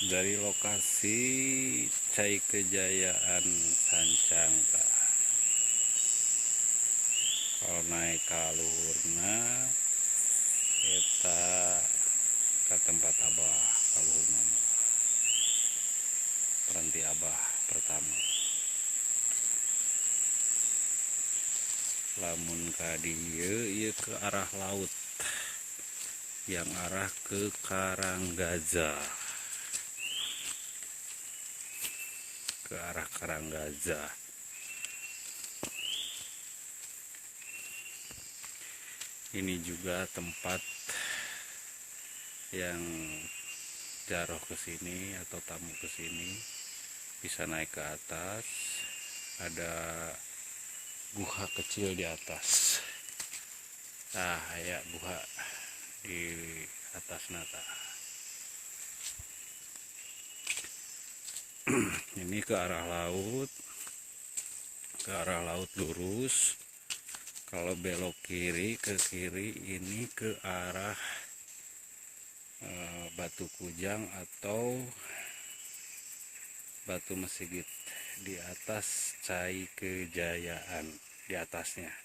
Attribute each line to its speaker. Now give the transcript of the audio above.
Speaker 1: dari lokasi Cai Kejayaan Sancangka. Kalau naik ke luhurna kita ke tempat Abah kaluhurna berhenti Abah pertama. Lamun ka dieu ieu ke arah laut, yang arah ke Karanggaza, ke arah Karanggaza. Ini juga tempat yang jaroh ke sini atau tamu ke sini bisa naik ke atas. Ada guha kecil di atas. Nah, ya guha di atas nata. Ini ke arah laut, lurus. Kalau belok kiri ke kiri ini ke arah Batu Kujang atau Batu Mesigit, di atas Cai Kejayaan, di atasnya.